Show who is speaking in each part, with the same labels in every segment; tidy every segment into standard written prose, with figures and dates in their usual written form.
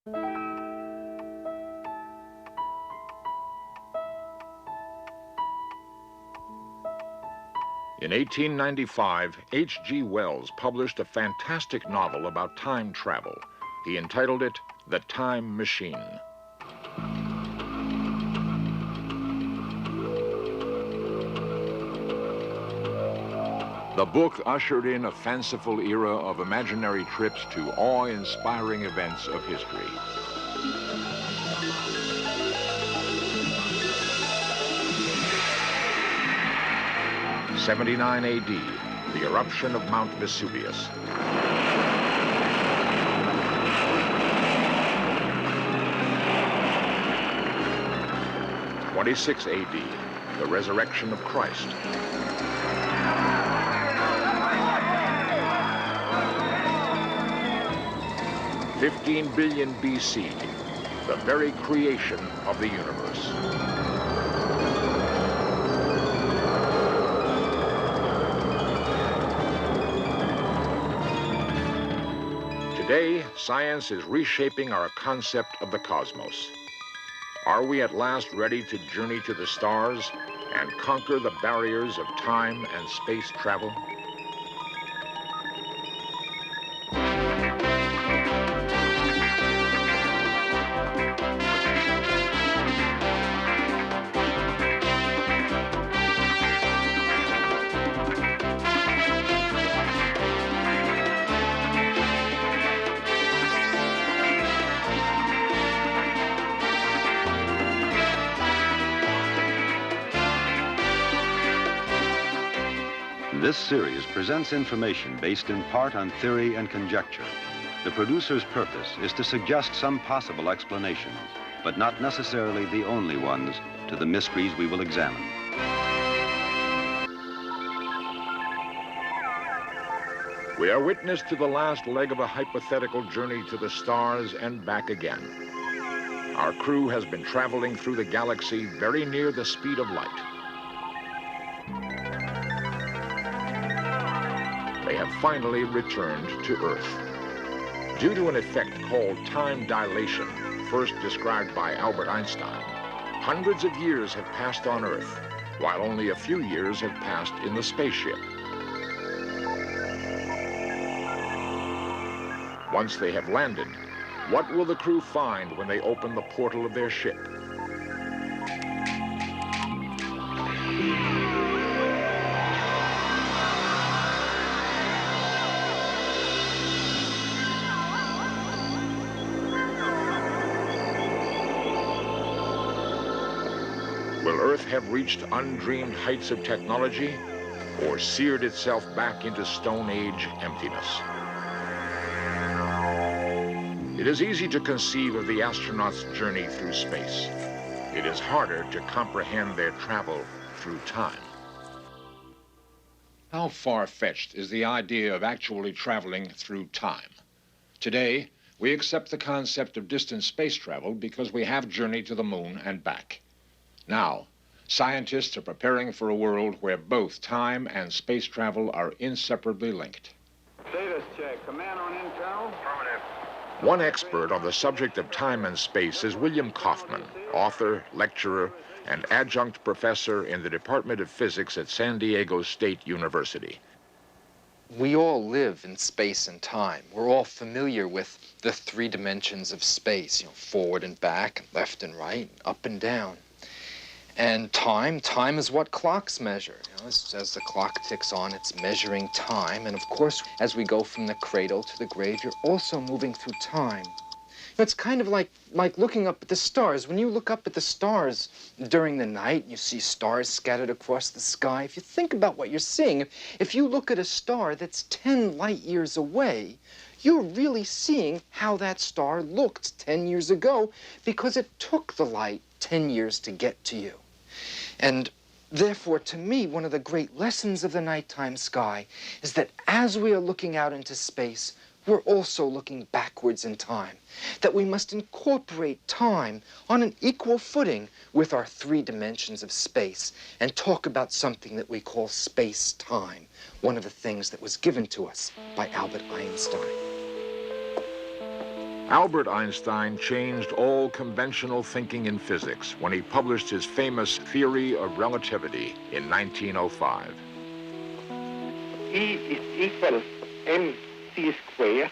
Speaker 1: In 1895, H.G. Wells published a fantastic novel about time travel. He entitled it The Time Machine. The book ushered in a fanciful era of imaginary trips to awe-inspiring events of history. '79 A.D., the eruption of Mount Vesuvius. '26 A.D., the resurrection of Christ. '15 billion B.C., the very creation of the universe. Today, science is reshaping our concept of the cosmos. Are we at last ready to journey to the stars and conquer the barriers of time and space travel?
Speaker 2: This series presents information based in part on theory and conjecture. The producer's purpose is to suggest some possible explanations, but not necessarily the only ones, to the mysteries we will examine.
Speaker 1: We are witness to the last leg of a hypothetical journey to the stars and back again. Our crew has been traveling through the galaxy very near the speed of light. They have finally returned to Earth. Due to an effect called time dilation, first described by Albert Einstein, hundreds of years have passed on Earth, while only a few years have passed in the spaceship. Once they have landed, what will the crew find when they open the portal of their ship? Will Earth have reached undreamed heights of technology or seared itself back into Stone Age emptiness? It is easy to conceive of the astronauts' journey through space. It is harder to comprehend their travel through time. How far-fetched is the idea of actually traveling through time? Today, we accept the concept of distant space travel because we have journeyed to the moon and back. Now, scientists are preparing for a world where both time and space travel are inseparably linked.
Speaker 3: Status check. Command on internal? Affirmative.
Speaker 1: One expert on the subject of time and space is William Kaufman, author, lecturer, and adjunct professor in the Department of Physics at San Diego State University.
Speaker 4: We all live in space and time. We're all familiar with the three dimensions of space, forward and back, left and right, up and down. And time is what clocks measure. As the clock ticks on, it's measuring time. And of course, as we go from the cradle to the grave, you're also moving through time. It's kind of like looking up at the stars. When you look up at the stars during the night, you see stars scattered across the sky. If you think about what you're seeing, if you look at a star that's 10 light years away, you're really seeing how that star looked 10 years ago because it took the light 10 years to get to you. And therefore, to me, one of the great lessons of the nighttime sky is that as we are looking out into space, we're also looking backwards in time, that we must incorporate time on an equal footing with our three dimensions of space and talk about something that we call space-time, one of the things that was given to us by Albert Einstein.
Speaker 1: Albert Einstein changed all conventional thinking in physics when he published his famous theory of relativity in 1905.
Speaker 3: E is equal mc squared,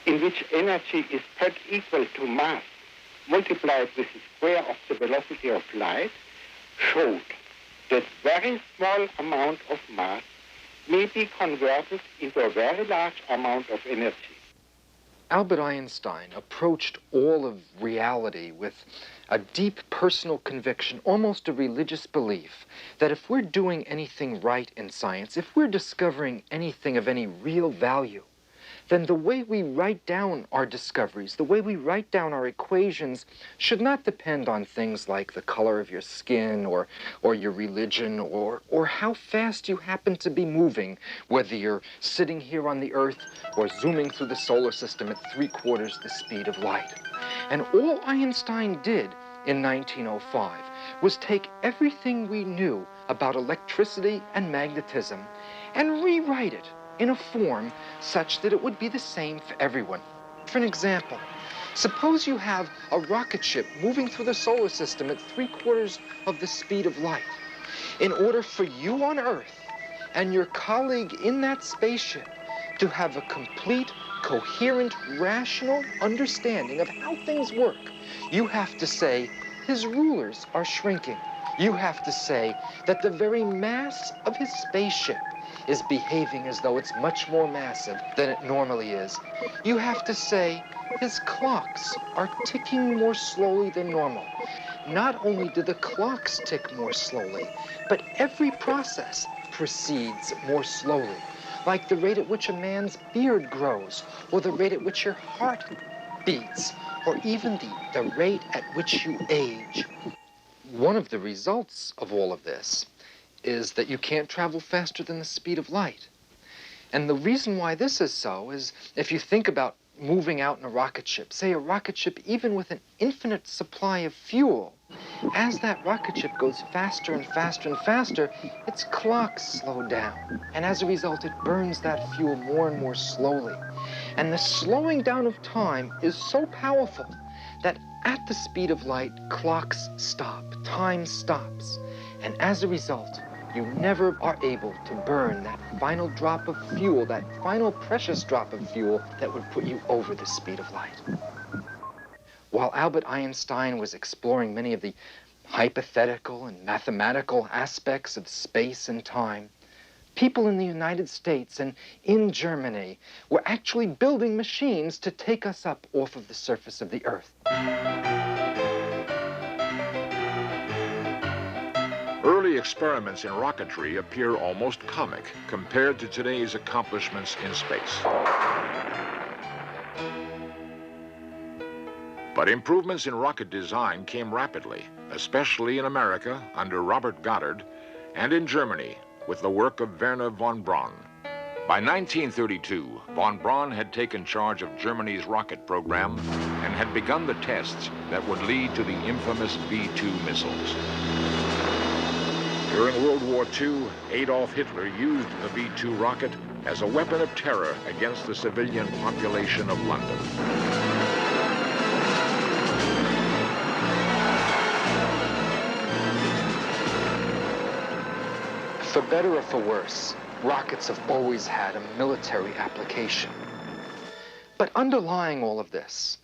Speaker 3: in which energy is put equal to mass multiplied with the square of the velocity of light, showed that very small amount of mass may be converted into a very large amount of energy.
Speaker 4: Albert Einstein approached all of reality with a deep personal conviction, almost a religious belief, that if we're doing anything right in science, if we're discovering anything of any real value, then the way we write down our discoveries, the way we write down our equations, should not depend on things like the color of your skin or your religion or how fast you happen to be moving, whether you're sitting here on the Earth or zooming through the solar system at 3/4 the speed of light. And all Einstein did in 1905 was take everything we knew about electricity and magnetism and rewrite it in a form such that it would be the same for everyone. For an example, suppose you have a rocket ship moving through the solar system at 3/4 of the speed of light. In order for you on Earth and your colleague in that spaceship to have a complete, coherent, rational understanding of how things work, you have to say his rulers are shrinking. You have to say that the very mass of his spaceship is behaving as though it's much more massive than it normally is. You have to say his clocks are ticking more slowly than normal. Not only do the clocks tick more slowly, but every process proceeds more slowly, like the rate at which a man's beard grows, or the rate at which your heart beats, or even the rate at which you age. One of the results of all of this is that you can't travel faster than the speed of light. And the reason why this is so is if you think about moving out in a rocket ship, say a rocket ship even with an infinite supply of fuel, as that rocket ship goes faster and faster and faster, its clocks slow down. And as a result, it burns that fuel more and more slowly. And the slowing down of time is so powerful that at the speed of light, clocks stop, time stops. And as a result, you never are able to burn that final drop of fuel, that final precious drop of fuel that would put you over the speed of light. While Albert Einstein was exploring many of the hypothetical and mathematical aspects of space and time, people in the United States and in Germany were actually building machines to take us up off of the surface of the Earth.
Speaker 1: Early experiments in rocketry appear almost comic compared to today's accomplishments in space. But improvements in rocket design came rapidly, especially in America under Robert Goddard, and in Germany with the work of Wernher von Braun. By 1932, von Braun had taken charge of Germany's rocket program and had begun the tests that would lead to the infamous V-2 missiles. During World War II, Adolf Hitler used the V-2 rocket as a weapon of terror against the civilian population of London.
Speaker 4: For better or for worse, rockets have always had a military application. But underlying all of this,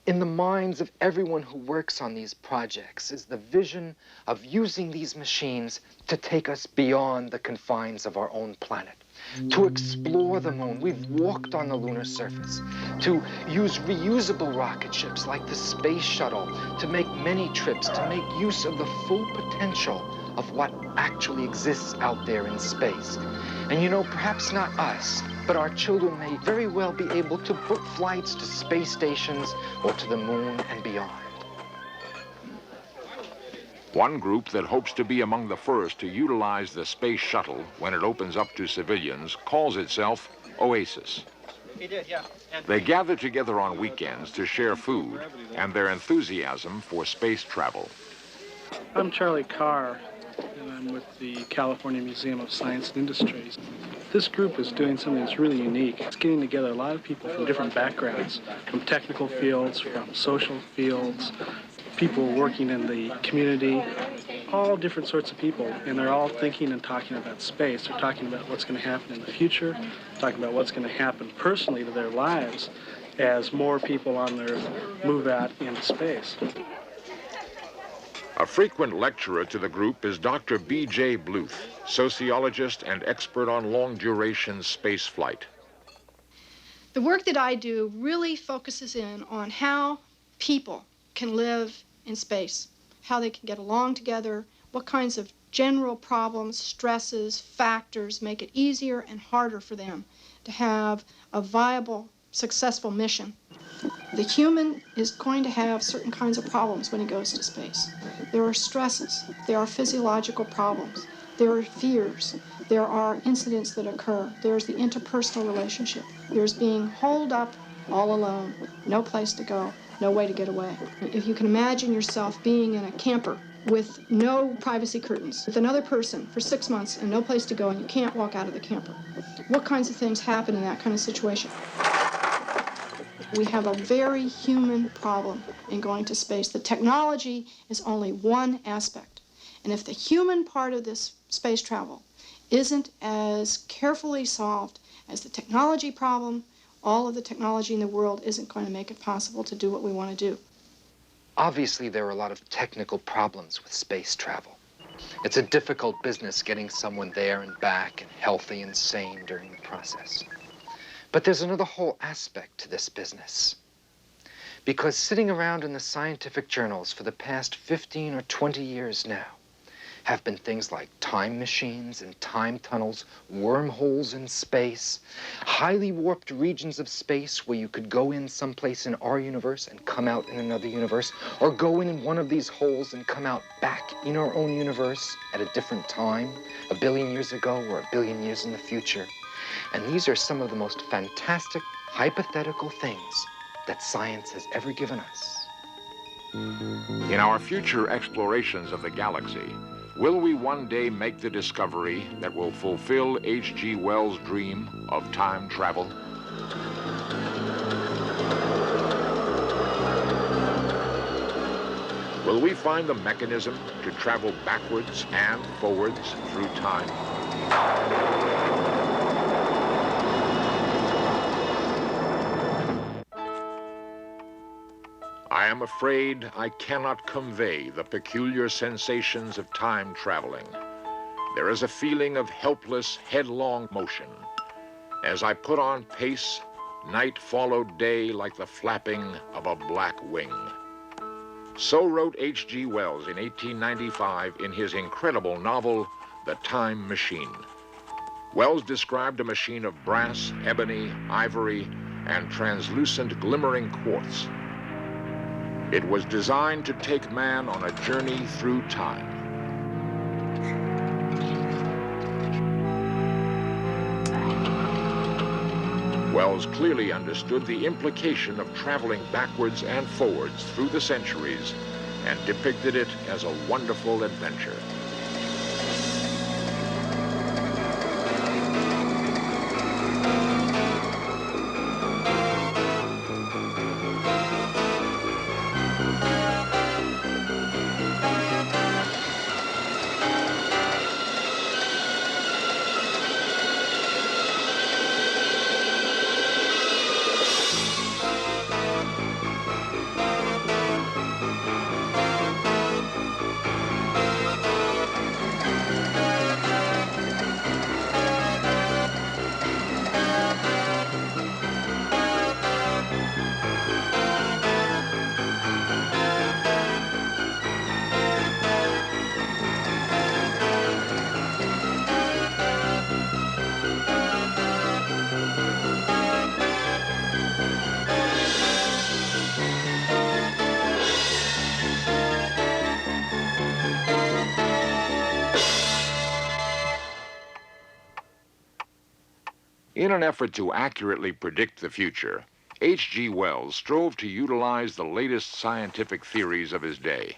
Speaker 4: in the minds of everyone who works on these projects, is the vision of using these machines to take us beyond the confines of our own planet, to explore the moon. We've walked on the lunar surface, to use reusable rocket ships like the space shuttle, to make many trips, to make use of the full potential of what actually exists out there in space. And you know, perhaps not us, but our children may very well be able to book flights to space stations or to the moon and beyond.
Speaker 1: One group that hopes to be among the first to utilize the space shuttle when it opens up to civilians calls itself Oasis. They gather together on weekends to share food and their enthusiasm for space travel.
Speaker 5: I'm Charlie Carr, and I'm with the California Museum of Science and Industries. This group is doing something that's really unique. It's getting together a lot of people from different backgrounds, from technical fields, from social fields, people working in the community, all different sorts of people, and they're all thinking and talking about space. They're talking about what's going to happen in the future, talking about what's going to happen personally to their lives as more people on Earth move out into space.
Speaker 1: A frequent lecturer to the group is Dr. B.J. Bluth, sociologist and expert on long-duration space flight.
Speaker 6: The work that I do really focuses in on how people can live in space, how they can get along together, what kinds of general problems, stresses, factors make it easier and harder for them to have a viable, successful mission. The human is going to have certain kinds of problems when he goes to space. There are stresses, there are physiological problems, there are fears, there are incidents that occur, there's the interpersonal relationship, there's being holed up all alone, no place to go, no way to get away. If you can imagine yourself being in a camper with no privacy curtains, with another person for 6 months and no place to go and you can't walk out of the camper, what kinds of things happen in that kind of situation? We have a very human problem in going to space. The technology is only one aspect. And if the human part of this space travel isn't as carefully solved as the technology problem, all of the technology in the world isn't going to make it possible to do what we want to do.
Speaker 4: Obviously, there are a lot of technical problems with space travel. It's a difficult business getting someone there and back and healthy and sane during the process. But there's another whole aspect to this business. Because sitting around in the scientific journals for the past 15 or 20 years now have been things like time machines and time tunnels, wormholes in space, highly warped regions of space where you could go in someplace in our universe and come out in another universe, or go in one of these holes and come out back in our own universe at a different time, 1 billion years ago or 1 billion years in the future. And these are some of the most fantastic, hypothetical things that science has ever given us.
Speaker 1: In our future explorations of the galaxy, will we one day make the discovery that will fulfill H.G. Wells' dream of time travel? Will we find the mechanism to travel backwards and forwards through time? I am afraid I cannot convey the peculiar sensations of time traveling. There is a feeling of helpless, headlong motion. As I put on pace, night followed day like the flapping of a black wing. So wrote H.G. Wells in 1895 in his incredible novel, The Time Machine. Wells described a machine of brass, ebony, ivory, and translucent glimmering quartz. It was designed to take man on a journey through time. Wells clearly understood the implication of traveling backwards and forwards through the centuries and depicted it as a wonderful adventure. In an effort to accurately predict the future, H.G. Wells strove to utilize the latest scientific theories of his day.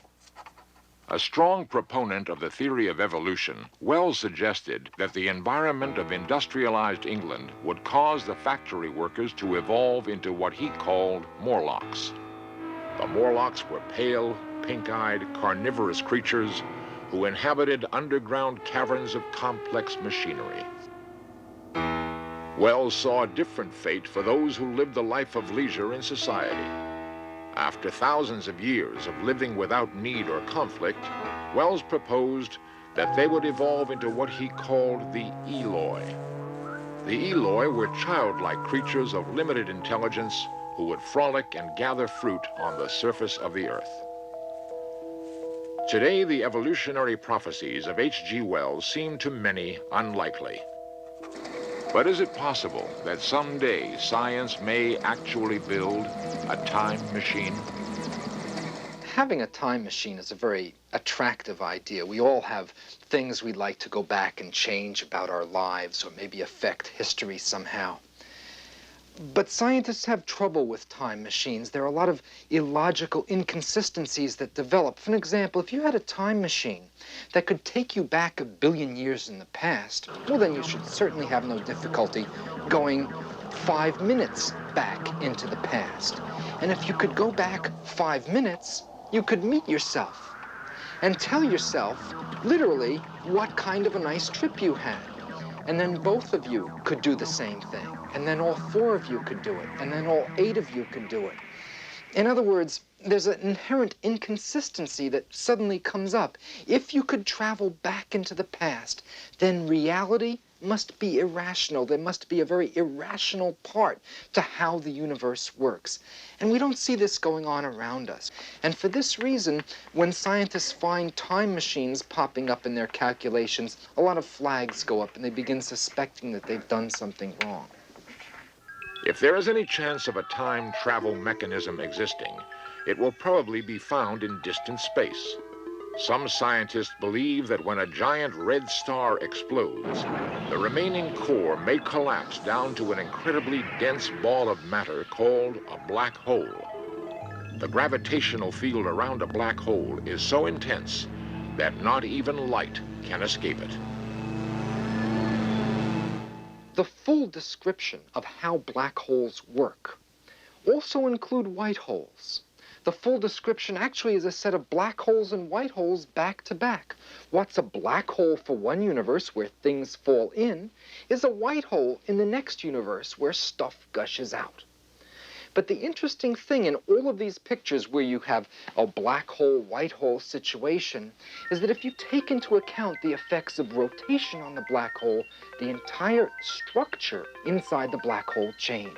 Speaker 1: A strong proponent of the theory of evolution, Wells suggested that the environment of industrialized England would cause the factory workers to evolve into what he called Morlocks. The Morlocks were pale, pink-eyed, carnivorous creatures who inhabited underground caverns of complex machinery. Wells saw a different fate for those who lived the life of leisure in society. After thousands of years of living without need or conflict, Wells proposed that they would evolve into what he called the Eloi. The Eloi were childlike creatures of limited intelligence who would frolic and gather fruit on the surface of the earth. Today, the evolutionary prophecies of H.G. Wells seem to many unlikely. But is it possible that someday science may actually build a time machine?
Speaker 4: Having a time machine is a very attractive idea. We all have things we'd like to go back and change about our lives or maybe affect history somehow. But scientists have trouble with time machines. There are a lot of illogical inconsistencies that develop. For example, if you had a time machine that could take you back 1 billion years in the past, well, then you should certainly have no difficulty going 5 minutes back into the past. And if you could go back 5 minutes, you could meet yourself and tell yourself, literally, what kind of a nice trip you had. And then both of you could do the same thing. And then all 4 of you could do it. And then all 8 of you could do it. In other words, there's an inherent inconsistency that suddenly comes up. If you could travel back into the past, then reality must be irrational. There must be a very irrational part to how the universe works. And we don't see this going on around us. And for this reason, when scientists find time machines popping up in their calculations, a lot of flags go up and they begin suspecting that they've done something wrong.
Speaker 1: If there is any chance of a time travel mechanism existing, it will probably be found in distant space. Some scientists believe that when a giant red star explodes, the remaining core may collapse down to an incredibly dense ball of matter called a black hole. The gravitational field around a black hole is so intense that not even light can escape it.
Speaker 4: The full description of how black holes work also include white holes. The full description actually is a set of black holes and white holes back to back. What's a black hole for one universe where things fall in is a white hole in the next universe where stuff gushes out. But the interesting thing in all of these pictures where you have a black hole, white hole situation is that if you take into account the effects of rotation on the black hole, the entire structure inside the black hole change.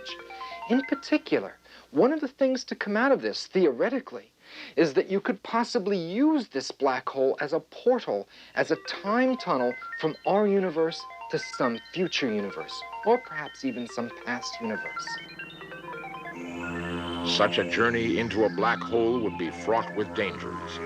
Speaker 4: In particular, one of the things to come out of this, theoretically, is that you could possibly use this black hole as a portal, as a time tunnel from our universe to some future universe, or perhaps even some past universe.
Speaker 1: Such a journey into a black hole would be fraught with dangers.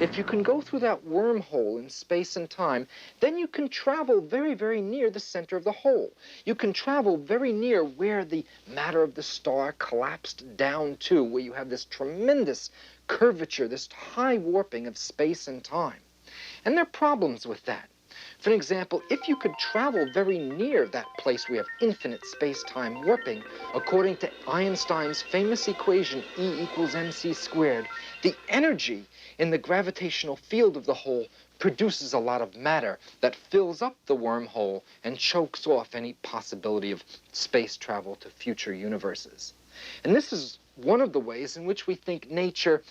Speaker 4: If you can go through that wormhole in space and time, then you can travel very, very near the center of the hole. You can travel very near where the matter of the star collapsed down to, where you have this tremendous curvature, this high warping of space and time. And there are problems with that. For example, if you could travel very near that place where you have infinite space-time warping, according to Einstein's famous equation E = mc², the energy in the gravitational field of the hole produces a lot of matter that fills up the wormhole and chokes off any possibility of space travel to future universes. And this is one of the ways in which we think nature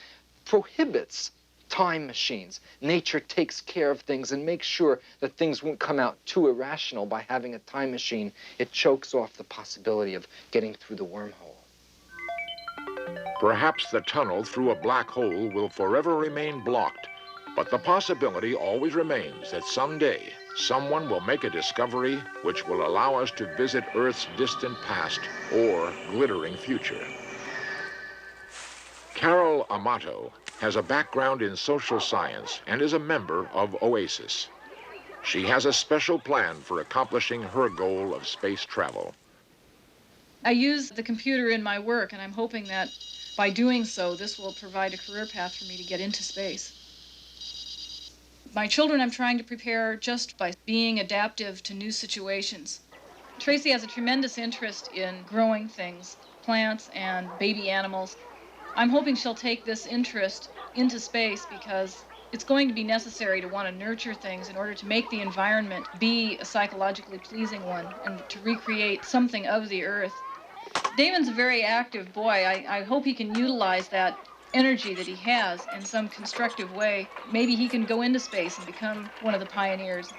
Speaker 4: prohibits time machines. Nature takes care of things and makes sure that things won't come out too irrational by having a time machine. It chokes off the possibility of getting through the wormhole.
Speaker 1: Perhaps the tunnel through a black hole will forever remain blocked, but the possibility always remains that someday someone will make a discovery which will allow us to visit Earth's distant past or glittering future. Carol Amato has a background in social science and is a member of OASIS. She has a special plan for accomplishing her goal of space travel.
Speaker 7: I use the computer in my work, and I'm hoping that by doing so, this will provide a career path for me to get into space. My children I'm trying to prepare just by being adaptive to new situations. Tracy has a tremendous interest in growing things, plants and baby animals. I'm hoping she'll take this interest into space because it's going to be necessary to want to nurture things in order to make the environment be a psychologically pleasing one and to recreate something of the Earth. Damon's a very active boy. I hope he can utilize that energy that he has in some constructive way. Maybe he can go into space and become one of the pioneers.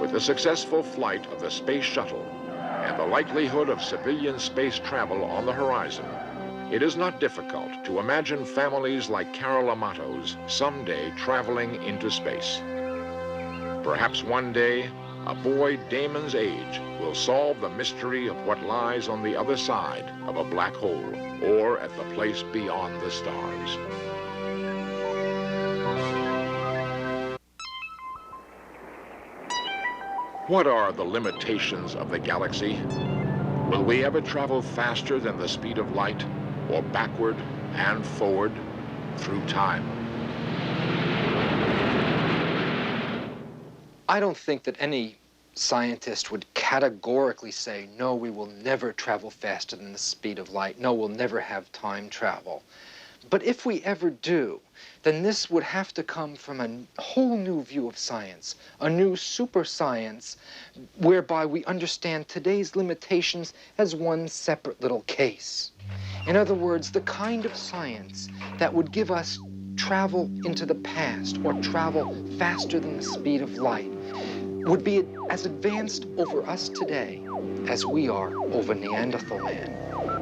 Speaker 1: With the successful flight of the space shuttle and the likelihood of civilian space travel on the horizon, it is not difficult to imagine families like Carol Amato's someday traveling into space. Perhaps one day, a boy Damon's age will solve the mystery of what lies on the other side of a black hole or at the place beyond the stars. What are the limitations of the galaxy? Will we ever travel faster than the speed of light, or backward and forward through time?
Speaker 4: I don't think that any scientist would categorically say, no, we will never travel faster than the speed of light. No, we'll never have time travel. But if we ever do, then this would have to come from a whole new view of science, a new super science, whereby we understand today's limitations as one separate little case. In other words, the kind of science that would give us travel into the past or travel faster than the speed of light would be as advanced over us today as we are over Neanderthal man.